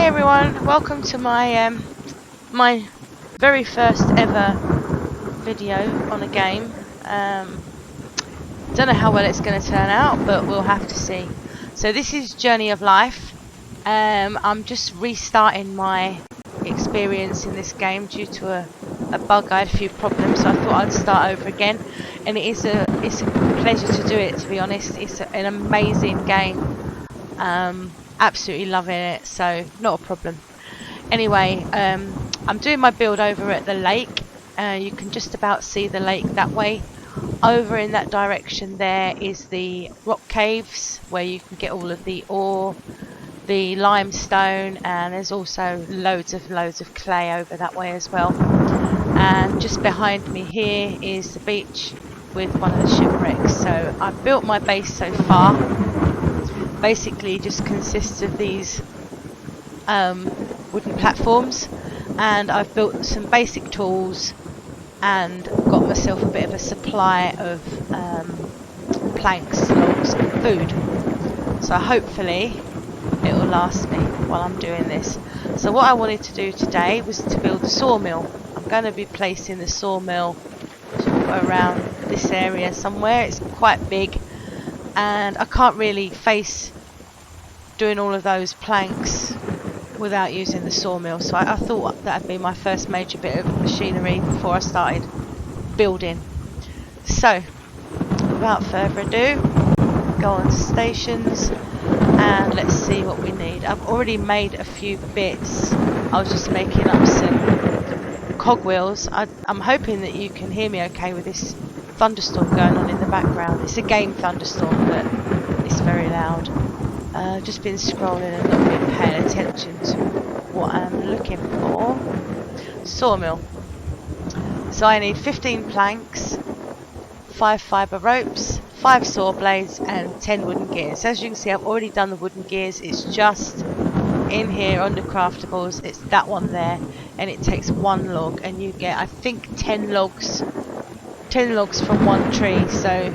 everyone, welcome to my my very first ever video on a game. Don't know how well it's going to turn out, but we'll have to see. So this is Journey of Life. I'm just restarting my experience in this game due to a bug. I had a few problems, so I thought I'd start over again. And it's a pleasure to do it, to be honest. It's an amazing game. Absolutely loving it, so not a problem. Anyway, I'm doing my build over at the lake. You can just about see the lake that way. Over in that direction there is the rock caves where you can get all of the ore, the limestone, and there's also loads of clay over that way as well. And just behind me here is the beach with one of the shipwrecks. So I've built my base so far. Basically just consists of these wooden platforms, and I've built some basic tools and got myself a bit of a supply of planks, logs and food. So hopefully it will last me while I'm doing this. So what I wanted to do today was to build a sawmill. I'm going to be placing the sawmill around this area somewhere. It's quite big, and I can't really face doing all of those planks without using the sawmill, so I thought that'd be my first major bit of machinery before I started building. So without further ado, go on to stations and let's see what we need. I've already made a few bits. I was just making up some cogwheels. I'm hoping that you can hear me okay with this thunderstorm going on in the background. It's a game thunderstorm, but it's very loud. Just been scrolling and not been paying attention to what I'm looking for. Sawmill. So I need 15 planks, 5 fibre ropes, 5 saw blades and 10 wooden gears. As you can see, I've already done the wooden gears. It's just in here under craftables. It's that one there, and it takes 1 log, and you get, I think, 10 logs from one tree, so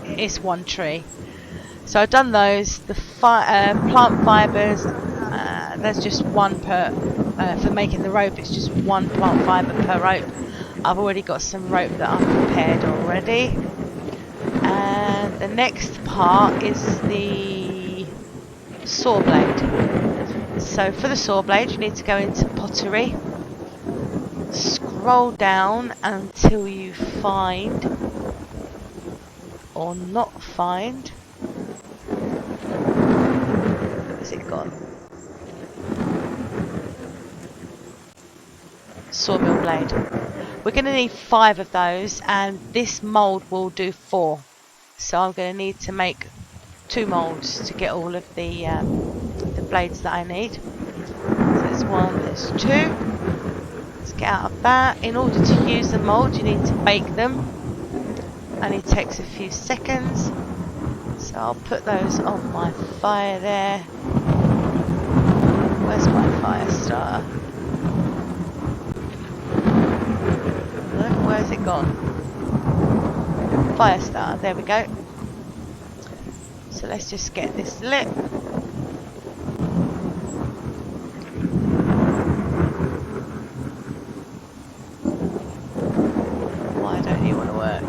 it's 1 tree. So I've done those. The plant fibres, there's just 1 per, for making the rope, it's just 1 plant fibre per rope. I've already got some rope that I've prepared already. And the next part is the saw blade. So for the saw blade, you need to go into pottery. Scroll down until you find, or not find, where's it gone? Sawmill blade. We're going to need 5 of those, and this mould will do 4. So I'm going to need to make 2 moulds to get all of the blades that I need. So there's 1, there's 2. Let's get out of that. In order to use the mould, you need to bake them, and it takes a few seconds. So I'll put those on my fire there. Where's my fire starter? Look, where's it gone? Fire starter, there we go. So let's just get this lit. Why don't you want to work?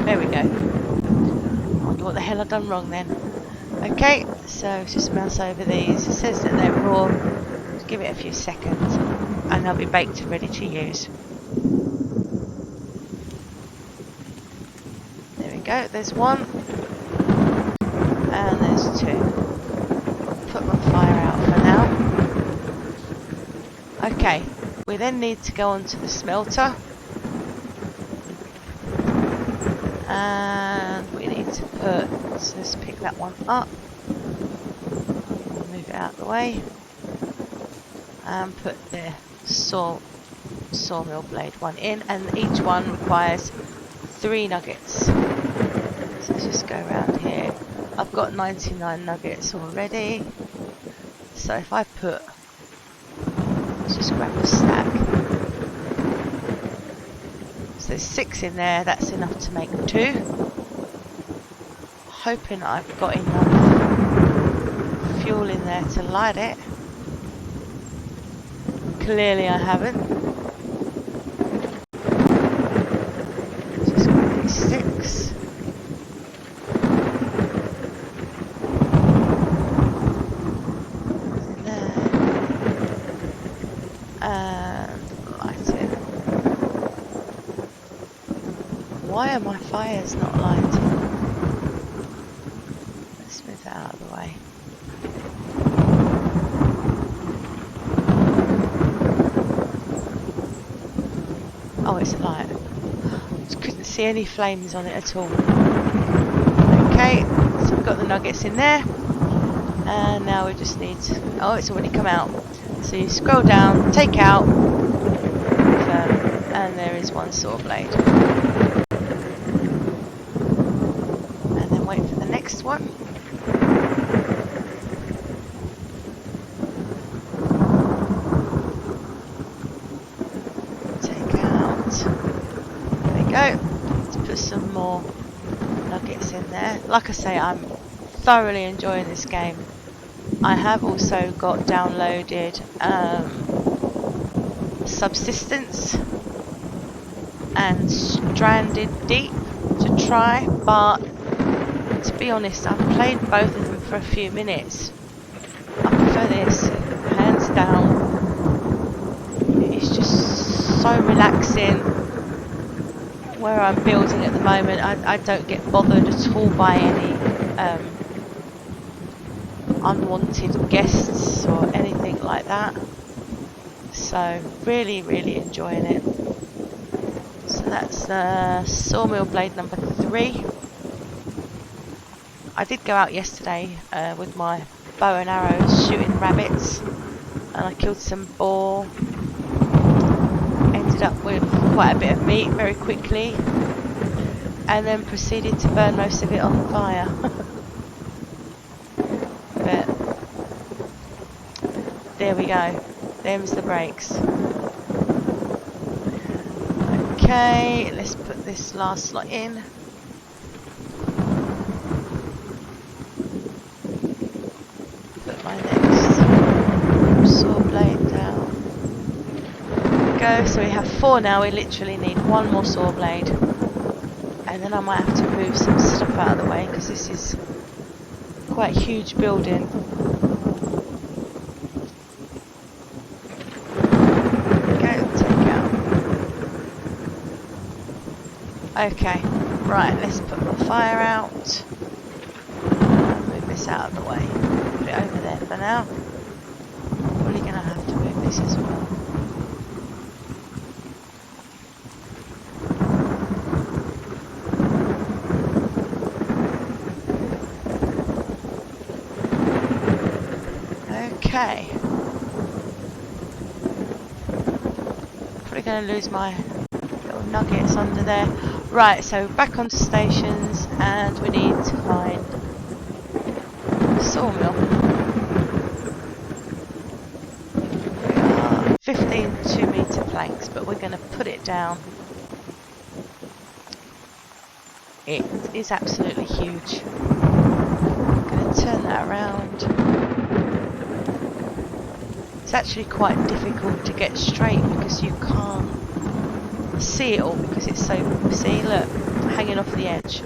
There we go. I wonder what the hell I've done wrong then. Okay, so just mouse over these. It says that they're raw. Just give it a few seconds and they'll be baked and ready to use. There we go, there's 1 and there's 2. I'll put my fire out for now. Okay, we then need to go on to the smelter. And we need to put, so let's pick that one up, move it out of the way, and put the sawmill blade one in, and each one requires 3 nuggets. So let's just go around here. I've got 99 nuggets already, so if I put, let's just grab a stack. So there's 6 in there, that's enough to make 2. Hoping I've got enough fuel in there to light it. Clearly I haven't. Just got these sticks. In there. And light it. Why are my fires not lighting? Let's move that out of the way. Oh, it's a light. Just couldn't see any flames on it at all. Okay, so we've got the nuggets in there. And now we just need to... Oh, it's already come out. So you scroll down, take out, and there is one saw blade. And then wait for the next one. Let's put some more nuggets in there. Like I say, I'm thoroughly enjoying this game. I have also got downloaded Subsistence and Stranded Deep to try, but to be honest, I've played both of them for a few minutes. I prefer this, hands down. It's just so relaxing. Where I'm building at the moment, I don't get bothered at all by any unwanted guests or anything like that. So really, really enjoying it. So that's sawmill blade number 3. I did go out yesterday with my bow and arrows shooting rabbits, and I killed some boar. Ended up with quite a bit of meat very quickly, and then proceeded to burn most of it on fire. But there we go, them's the breaks. Okay, let's put this last slot in. Put my next saw blade down. Go. So we have 4 now. We literally need 1 more saw blade, and then I might have to move some stuff out of the way because this is quite a huge building. Go, take out. Okay, right, let's put the fire out. Move this out of the way. Put it over there for now. Probably going to have to move this as well. Okay. Probably going to lose my little nuggets under there. Right, so back onto stations, and we need to find the sawmill. We are 15 2-meter planks, but we're going to put it down. It is absolutely huge. I'm going to turn that around. It's actually quite difficult to get straight because you can't see it all because it's so, see, look, hanging off the edge.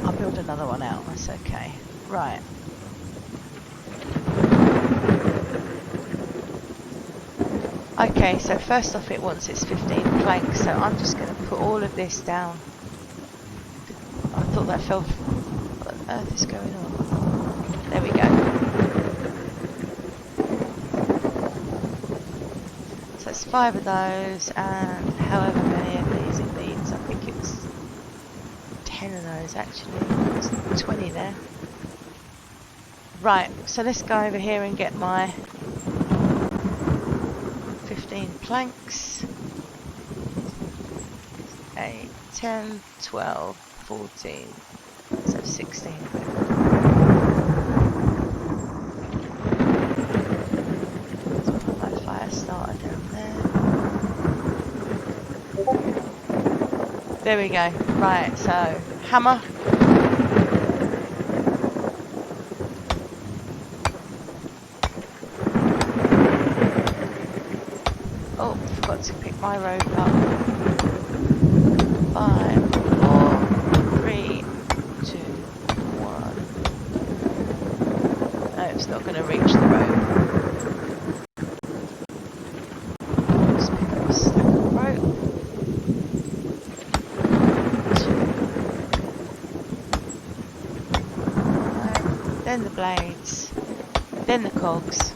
I'll build another one out, that's okay. Right. Okay, so first off it wants its 15 planks, so I'm just going to put all of this down. I thought that fell... What on earth is going on? There we go. So it's 5 of those, and however many of these it needs. I think it's 10 of those actually. It's 20 there. Right, so let's go over here and get my 15 planks. 8, 10, 12, 14, so 16. Let's put my fire starter down there. There we go. Right, so hammer. Oh, forgot to pick my rope up. 5, 4, 3, 2, 1. No, it's not going to reach the rope. Just pick up a stack of rope. 2, 5, then the blades, then the cogs.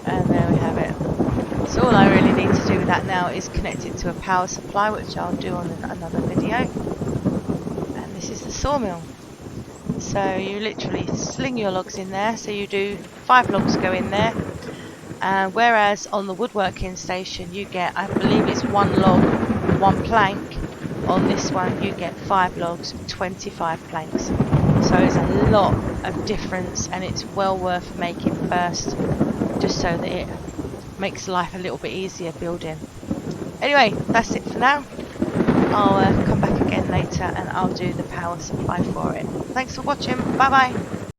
And there we have it. So all I really need to do with that now is connect it to a power supply, which I'll do on another video. And this is the sawmill. So you literally sling your logs in there. So you do 5 logs go in there. Whereas on the woodworking station you get, I believe it's 1 log, 1 plank. On this one you get 5 logs, 25 planks. So it's a lot of difference, and it's well worth making first, just so that it makes life a little bit easier building. Anyway, that's it for now. I'll come back again later and I'll do the power supply for it. Thanks for watching. Bye bye.